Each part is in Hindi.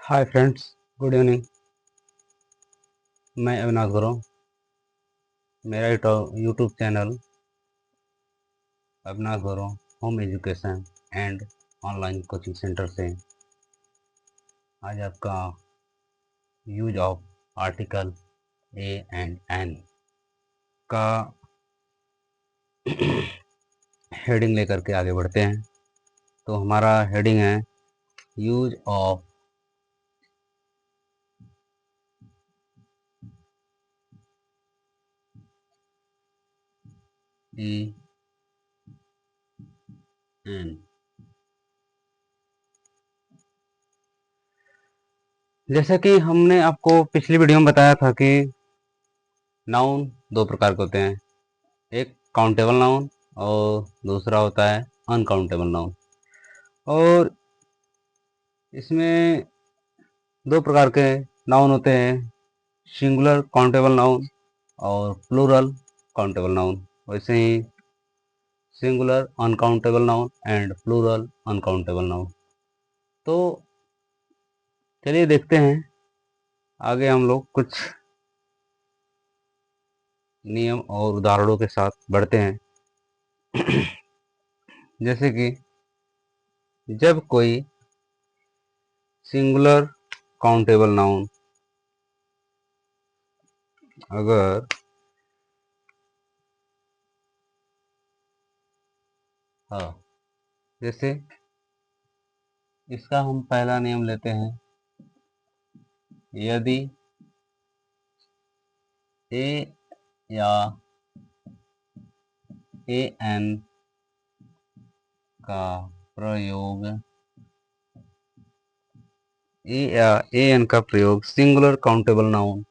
Hi friends, good evening. मैं अविनाश गौरव। मेरा YouTube channel Avinash Gaurav home education and online coaching centre से आज आपका use of article a and an का हेडिंग लेकर के आगे बढ़ते हैं। तो हमारा हेडिंग है यूज ऑफ ए एन। जैसा कि हमने आपको पिछली वीडियो में बताया था कि नाउन दो प्रकार के होते हैं, एक काउंटेबल नाउन और दूसरा होता है अनकाउंटेबल नाउन। और इसमें दो प्रकार के नाउन होते हैं, सिंगुलर काउंटेबल नाउन और प्लूरल काउंटेबल नाउन। वैसे ही singular uncountable noun and plural uncountable noun. तो चलिए देखते हैं, आगे हम लोग कुछ नियम और उदाहरणों के साथ बढ़ते हैं। जैसे कि जब कोई सिंगुलर काउंटेबल नाउन अगर हाँ, जैसे इसका हम पहला नियम लेते हैं, यदि ए या ए एन का प्रयोग ए या ए एन का प्रयोग singular countable noun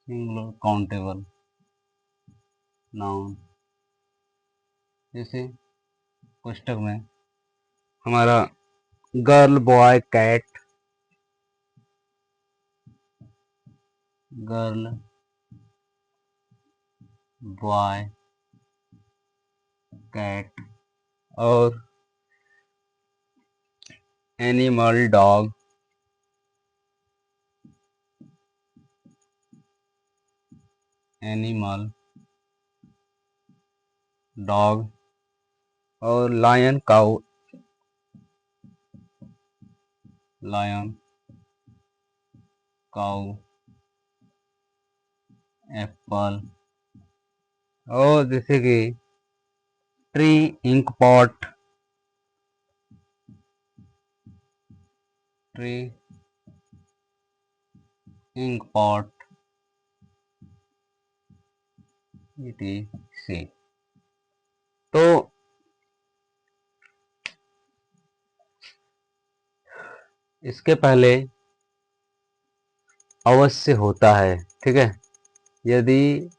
singular countable noun, जैसे पुस्तक में हमारा girl boy cat, girl boy cat और एनिमल डॉग, एनिमल डॉग और lion cow, lion cow apple. और जैसे कि tree ink pot, tree ink pot etc। तो इसके पहले अवश्य होता है, ठीक है, यदि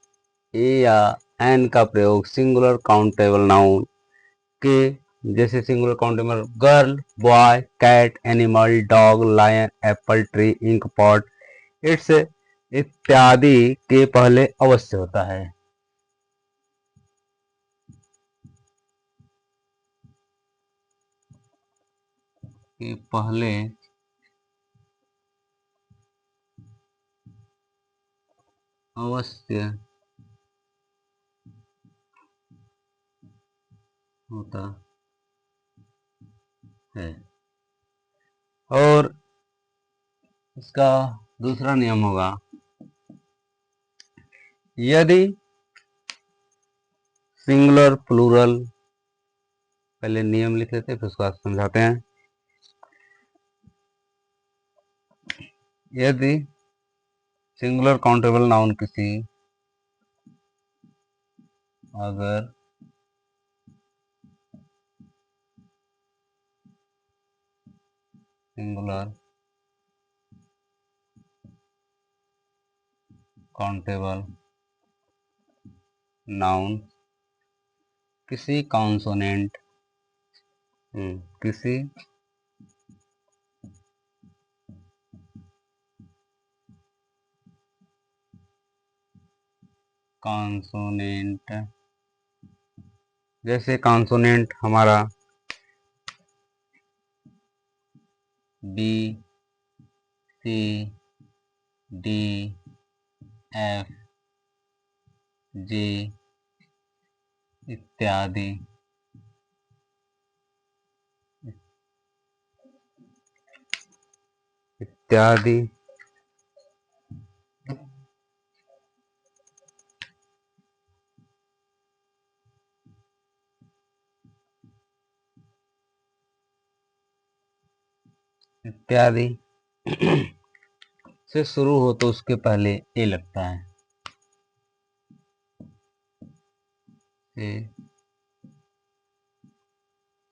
ए या एन का प्रयोग सिंगुलर काउंटेबल नाउन के, जैसे singular countable girl boy cat animal dog lion apple tree ink pot इट्स इत्यादि के पहले अवश्य होता है। के पहले अवश्य होता है। और इसका दूसरा नियम होगा, यदि सिंगुलर प्लूरल, पहले नियम लिख लेते हैं फिर उसको समझाते हैं। यदि सिंगुलर काउंटेबल नाउन किसी, अगर सिंगुलर काउंटेबल नाउन किसी कॉन्सोनेंट, किसी कॉन्सोनेंट, जैसे कॉन्सोनेंट हमारा बी, सी, डी, एफ, जी इत्यादि इत्यादि इत्यादि से शुरू हो तो उसके पहले ए लगता है, से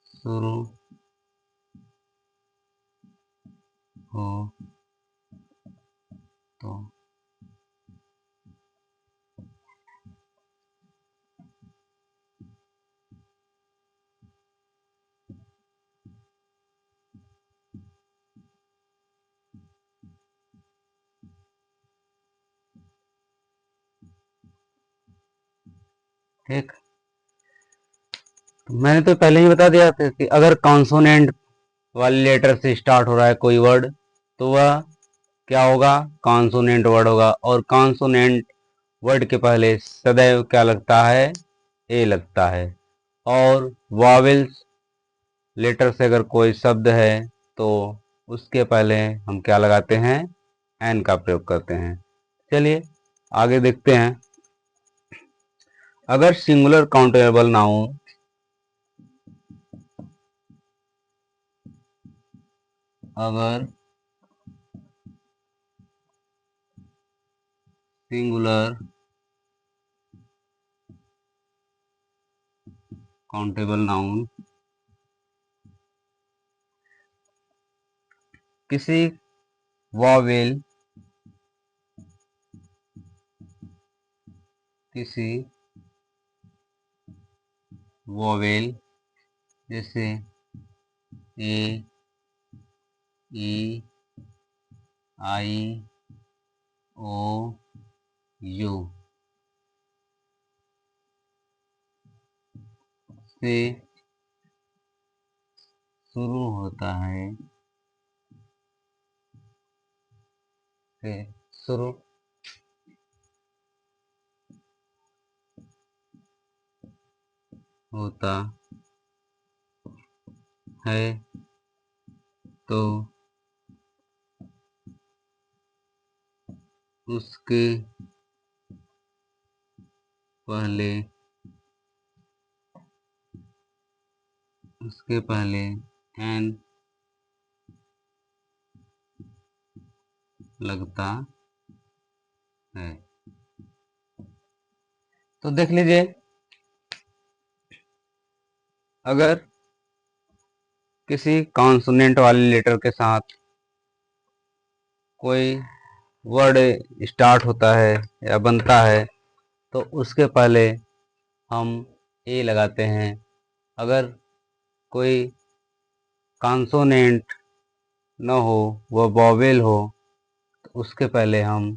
शुरू हो तो ठीक। तो मैंने तो पहले ही बता दिया था कि अगर कॉन्सोनेंट वाले लेटर से स्टार्ट हो रहा है कोई वर्ड तो वह क्या होगा, कॉन्सोनेंट वर्ड होगा। और कॉन्सोनेंट वर्ड के पहले सदैव क्या लगता है, ए लगता है। और वॉवेल्स लेटर से अगर कोई शब्द है तो उसके पहले हम क्या लगाते हैं, एन का प्रयोग करते हैं। चलिए आगे देखते हैं। अगर सिंगुलर काउंटेबल नाउन अगर सिंगुलर काउंटेबल नाउन किसी वॉवेल किसी वॉवेल जैसे ए, ई, आई, ओ, यू से शुरू होता है, से शुरू होता है तो उसके पहले एन लगता है। तो देख लीजिए, अगर किसी कॉन्सोनेंट वाले लेटर के साथ कोई वर्ड स्टार्ट होता है या बनता है तो उसके पहले हम ए लगाते हैं। अगर कोई कॉन्सोनेंट न हो, वह वॉवेल हो, तो उसके पहले हम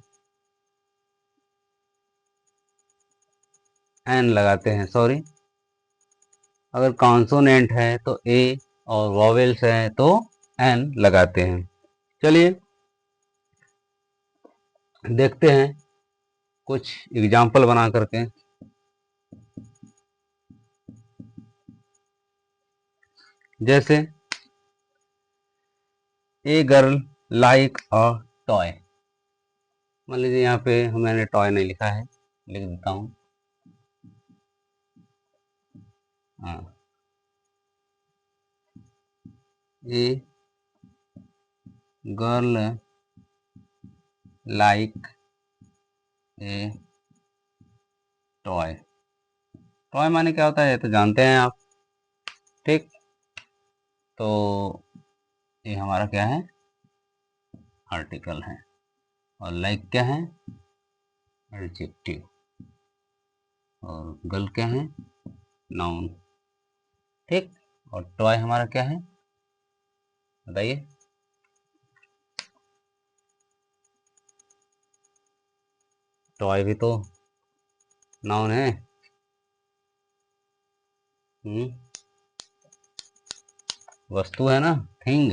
एन लगाते हैं। सॉरी, अगर कॉन्सोनेंट है तो ए और वॉवेल्स है तो एन लगाते हैं। चलिए देखते हैं कुछ एग्जाम्पल बना करके। जैसे a girl like a toy. मान लीजिए यहाँ पे मैंने टॉय नहीं लिखा है, लिख देता हूँ। हाँ, a girl like a toy. Toy माने क्या होता है तो जानते हैं आप, ठीक। तो ये हमारा क्या है, आर्टिकल है। और लाइक क्या है, एडजेक्टिव। और गर्ल क्या है, नाउन, ठीक। और टॉय हमारा क्या है, बताइए। टॉय भी तो नाउन है। वस्तु है ना, थिंग।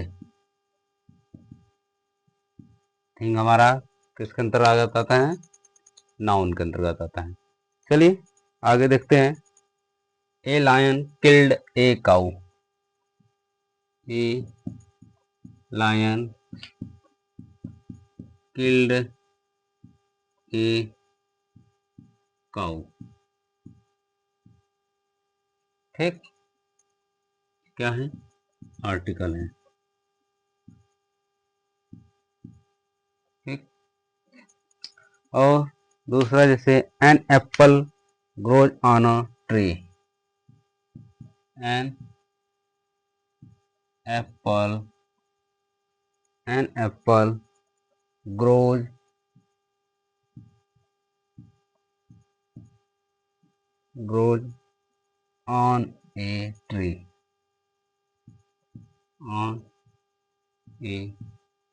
थिंग हमारा किसके अंतर्गत आता है? नाउन के अंतर्गत आता है। चलिए आगे देखते हैं। A lion killed a cow. A lion killed a cow. ठीक, क्या है? आर्टिकल है। ठीक, और दूसरा जैसे an apple grows on a tree. An apple grows on a tree. On a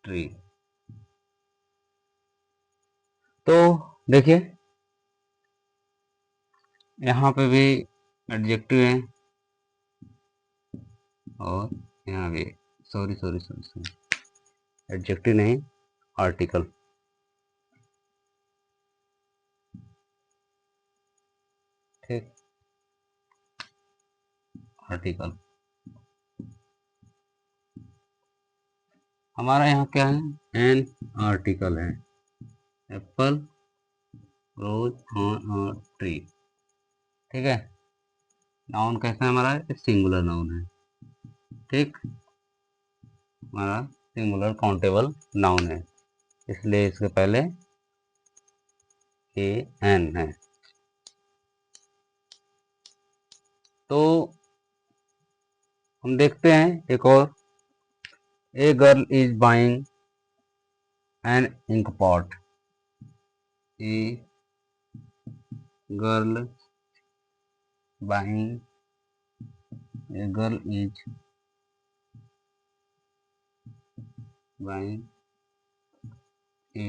tree. तो देखिए यहाँ पे भी एडजेक्टिव है और यहाँ भी, सॉरी एडजेक्टिव नहीं, आर्टिकल। ठीक, आर्टिकल हमारा यहाँ क्या है? एन आर्टिकल है। Apple grows on a tree. ठीक है, नाउन कैसा है हमारा? सिंगुलर नाउन है। ठीक, हमारा सिंगुलर काउंटेबल नाउन है, इसलिए इसके पहले ए एन है। तो हम देखते हैं एक और। A girl is buying an ink pot. A girl buying a girl is buying a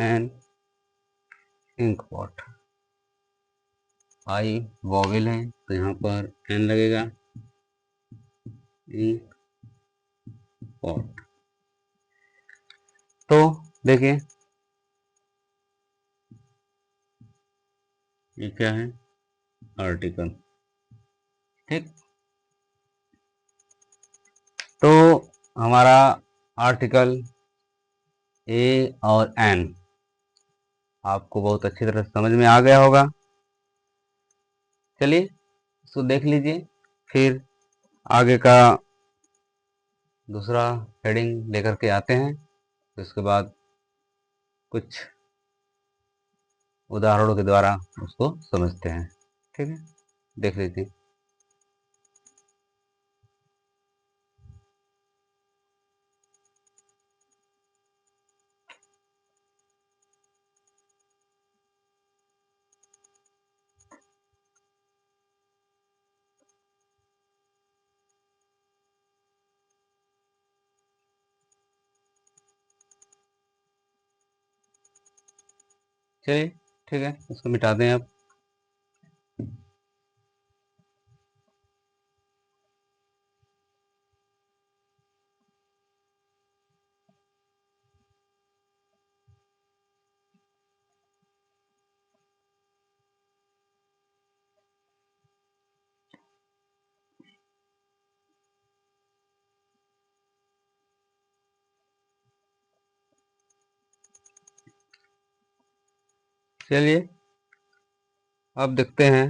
an ink pot. I vowel है तो यहाँ पर एन लगेगा। Ink pot. तो देखिए ये क्या है? आर्टिकल। ठीक, तो हमारा आर्टिकल ए और एन आपको बहुत अच्छी तरह समझ में आ गया होगा। चलिए इसको देख लीजिए, फिर आगे का दूसरा हेडिंग लेकर के आते हैं। तो इसके बाद कुछ उदाहरणों के द्वारा उसको समझते हैं। ठीक है, देख लीजिए। चलिए ठीक है, इसको मिटा दें अब। चलिए अब देखते हैं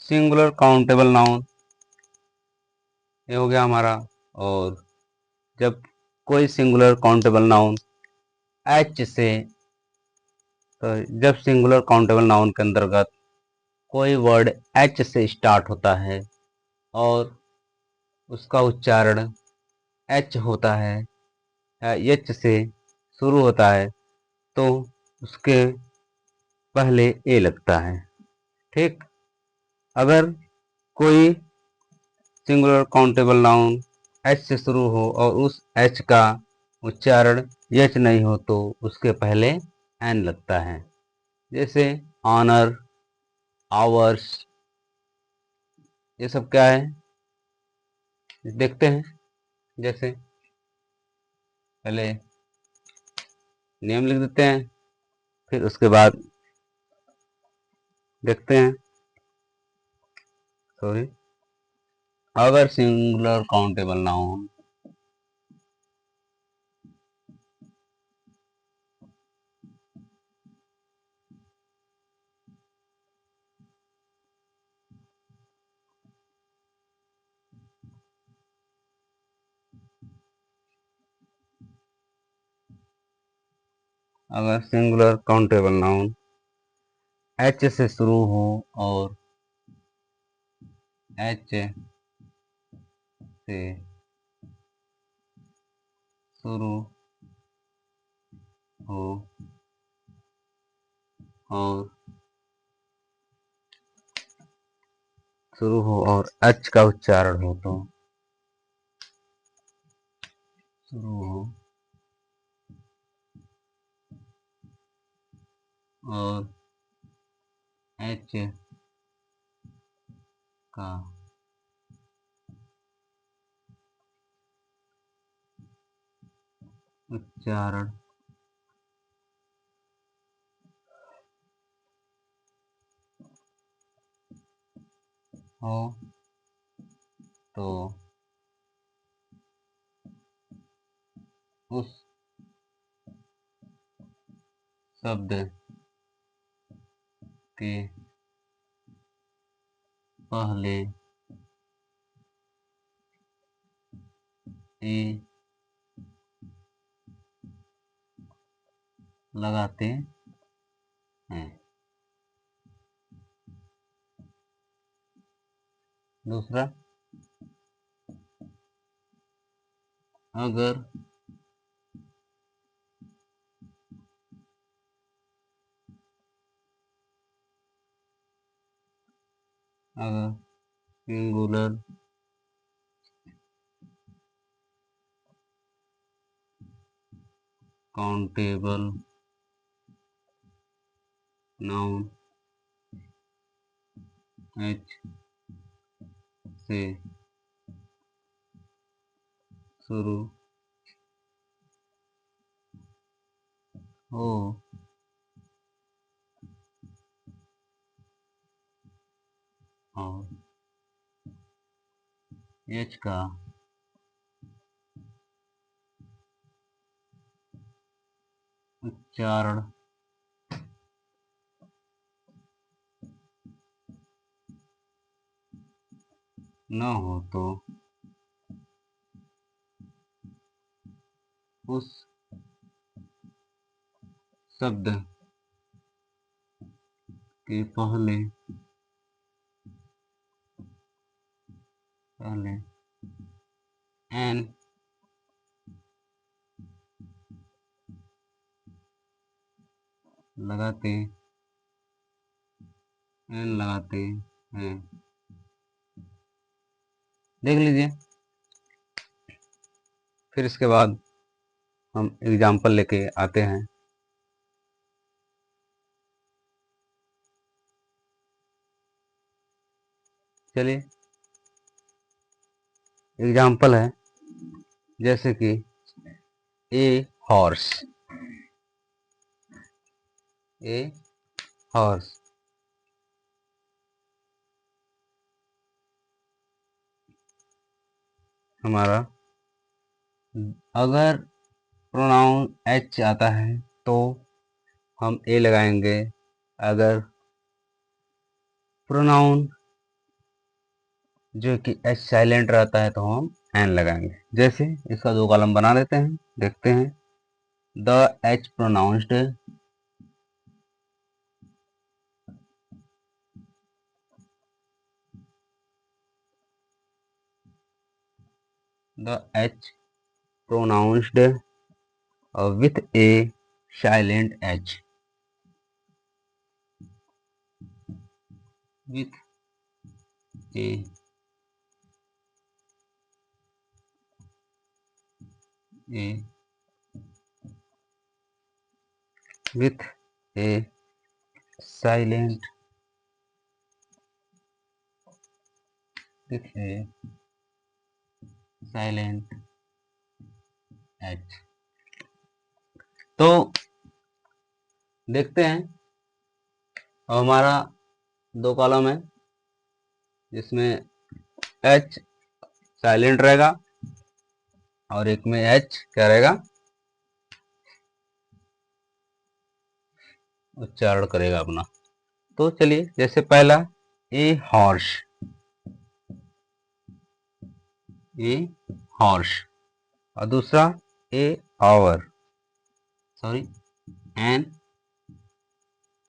सिंगुलर काउंटेबल नाउन। ये हो गया हमारा। और जब कोई सिंगुलर काउंटेबल नाउन एच से, तो जब सिंगुलर काउंटेबल नाउन के अंतर्गत कोई वर्ड एच से स्टार्ट होता है और उसका उच्चारण एच होता है या एच से शुरू होता है, तो उसके पहले ए लगता है। ठीक, अगर कोई सिंगुलर काउंटेबल नाउन एच से शुरू हो और उस एच का उच्चारण यच नहीं हो तो उसके पहले एन लगता है। जैसे ऑनर, आवर्स, ये सब क्या है देखते हैं। जैसे पहले नेम लिख देते हैं, फिर उसके बाद देखते हैं, सॉरी, अगर सिंगुलर काउंटेबल नाउन अगर सिंगुलर काउंटेबल नाउन एच से शुरू हो और एच से शुरू हो और एच का उच्चारण हो तो शुरू हो और एच का उच्चारण हो तो उस शब्द के पहले ए लगाते हैं। दूसरा, अगर सिंगुलर काउंटेबल नाउन एच से शुरू हो और एच का उच्चारण न हो तो उस शब्द के पहले एन लगाते हैं। देख लीजिए। फिर इसके बाद हम एग्जाम्पल लेके आते हैं। चलिए, एग्जाम्पल है जैसे कि ए हॉर्स, ए हॉर्स हमारा, अगर प्रोनाउन एच आता है तो हम ए लगाएंगे, अगर प्रोनाउन जो कि एच साइलेंट रहता है तो हम एन लगाएंगे। जैसे इसका दो कॉलम बना देते हैं, देखते हैं। The H pronounced, the H pronounced with a silent h, with a with a silent with a silent H। तो देखते हैं, अब हमारा दो कॉलम है जिसमें H साइलेंट रहेगा और एक में H क्या रहेगा, उच्चारण करेगा अपना। तो चलिए, जैसे पहला ए हॉर्स, ए हॉर्स, और दूसरा ए आवर, सॉरी एन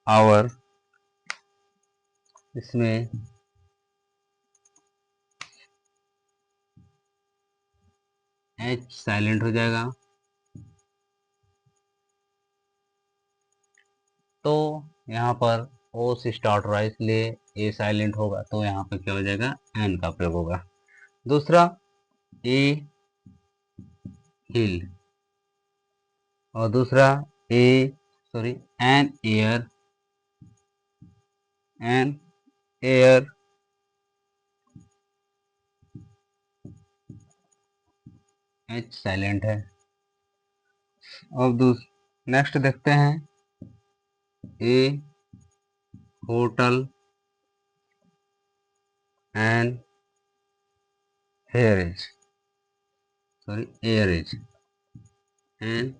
आवर, इसमें H साइलेंट हो जाएगा। तो यहाँ पर ओ से स्टार्ट हो रहा है इसलिए ए साइलेंट होगा, तो यहाँ पे क्या हो जाएगा, एन का प्रयोग होगा। दूसरा ए हिल, और दूसरा an air, an air, H silent है। अब नेक्स्ट देखते हैं, a hotel and heiress, sorry heiress, and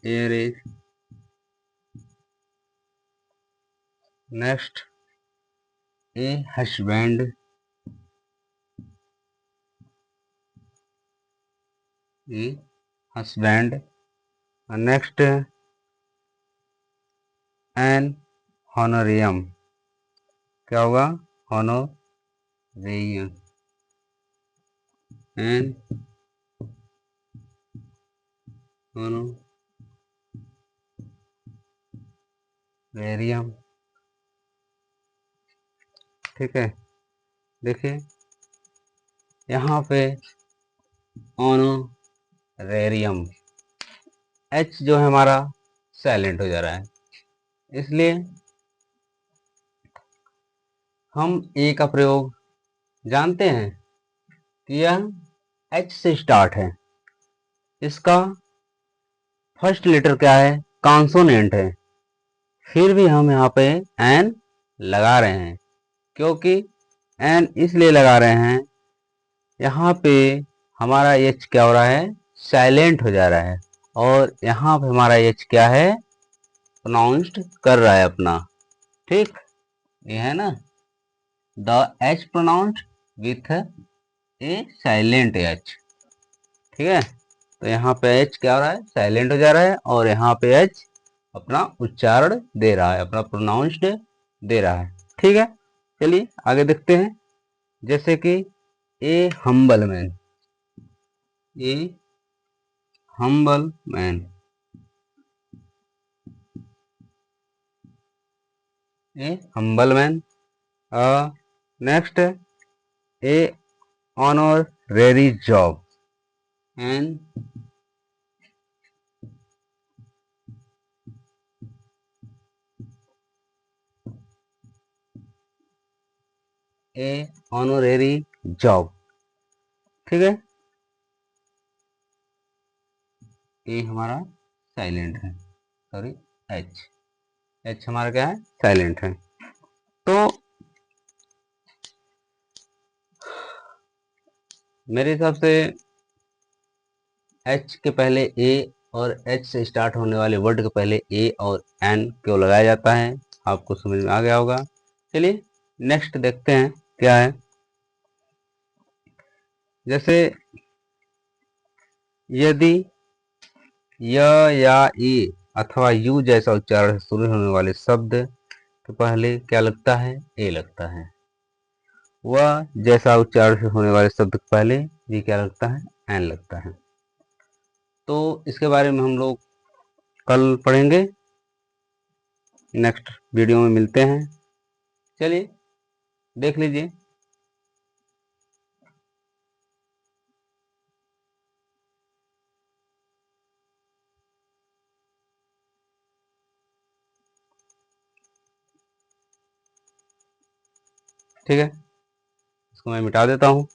heiress. Next a husband, a husband. Next an honorarium, क्या होगा, हॉनोरियम, एन हॉनोरेरियम। ठीक है, देखिए यहाँ पे ऑनोरेरियम, एच जो है हमारा साइलेंट हो जा रहा है, इसलिए हम ए का प्रयोग जानते हैं कि यह एच से स्टार्ट है, इसका फर्स्ट लेटर क्या है, कॉन्सोनेंट है, फिर भी हम यहाँ पे एन लगा रहे हैं। क्योंकि एन इसलिए लगा रहे हैं, यहाँ पे हमारा एच क्या हो रहा है, साइलेंट हो जा रहा है, और यहाँ पे हमारा एच क्या है, प्रोनाउंस्ड कर रहा है अपना। ठीक, ये है ना, the H pronounced with A silent H. ठीक है, तो यहाँ पे एच क्या हो रहा है, साइलेंट हो जा रहा है, और यहाँ पे एच अपना उच्चारण दे रहा है, अपना प्रोनाउंस्ड दे रहा है। ठीक है, चलिए आगे देखते हैं, जैसे कि a humble man, a humble man, a humble man. Next a honorary job, an a honorary job. ठीक है, ए हमारा साइलेंट है, सॉरी एच, एच हमारा क्या है, साइलेंट है। तो मेरे हिसाब से एच के पहले ए और एच से स्टार्ट होने वाले वर्ड के पहले ए और एन क्यों लगाया जाता है, आपको समझ में आ गया होगा। चलिए नेक्स्ट देखते हैं क्या है, जैसे यदि य या ई अथवा यू जैसा उच्चारण से शुरू होने वाले शब्द के पहले क्या लगता है, ए लगता है। वह जैसा उच्चारण से होने वाले शब्द के पहले भी क्या लगता है, एन लगता है। तो इसके बारे में हम लोग कल पढ़ेंगे, नेक्स्ट वीडियो में मिलते हैं। चलिए देख लीजिए। ठीक है, इसको मैं मिटा देता हूँ।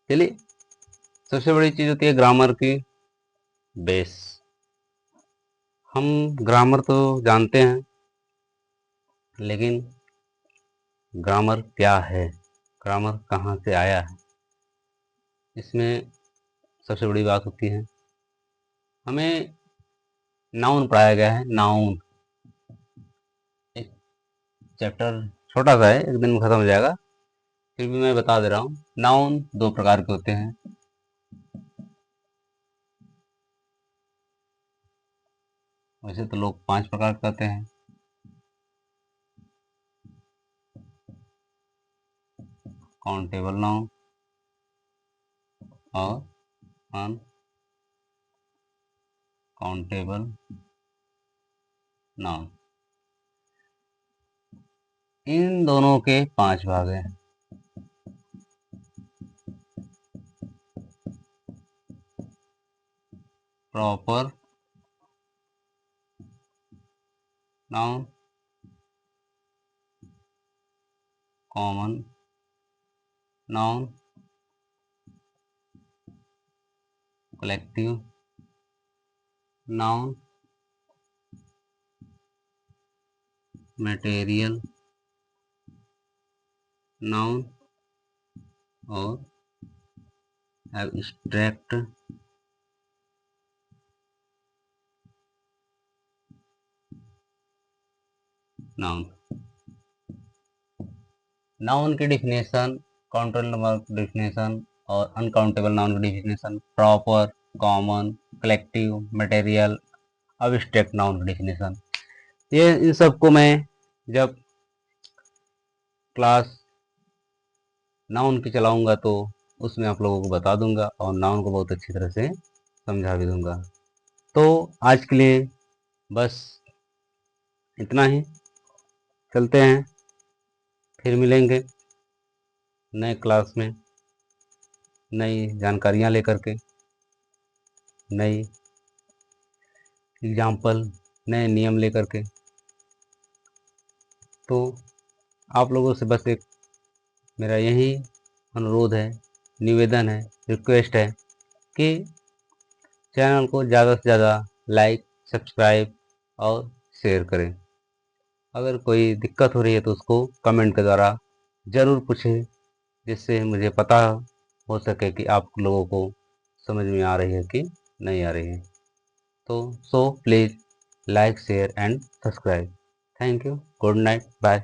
चलिए, सबसे बड़ी चीज होती है ग्रामर की बेस। हम ग्रामर तो जानते हैं, लेकिन ग्रामर क्या है, ग्रामर कहाँ से आया है, इसमें सबसे बड़ी बात होती है, हमें नाउन पढ़ाया गया है। नाउन एक चैप्टर छोटा सा है, एक दिन में खत्म हो जाएगा, फिर भी मैं बता दे रहा हूँ। नाउन दो प्रकार के होते हैं। वैसे तो लोग 5 प्रकार कहते हैं। काउंटेबल नाउन और अनकाउंटेबल नाउन, इन दोनों के 5 भाग हैं। Proper noun, common noun, collective noun, material noun और एब्स्ट्रैक्ट नाउन। नाउन की डिफिनेशन, काउंटेबल नाउन की डिफिनेशन और अनकाउंटेबल नाउन की definition, proper, common, collective, material, abstract noun की डिफिनेशन, ये इन सबको मैं जब क्लास नाउन की चलाऊंगा तो उसमें आप लोगों को बता दूंगा और नाउन को बहुत अच्छी तरह से समझा भी दूंगा। तो आज के लिए बस इतना ही, चलते हैं, फिर मिलेंगे नए क्लास में नई जानकारियाँ लेकर के, नई एग्जाम्पल, नए नियम लेकर के। तो आप लोगों से बस एक मेरा यही अनुरोध है, निवेदन है, रिक्वेस्ट है कि चैनल को ज़्यादा से ज़्यादा लाइक, सब्सक्राइब और शेयर करें। अगर कोई दिक्कत हो रही है तो उसको कमेंट के द्वारा ज़रूर पूछें, जिससे मुझे पता हो सके कि आप लोगों को समझ में आ रही है कि नहीं आ रही है। तो please like, share and subscribe. Thank you, good night, bye.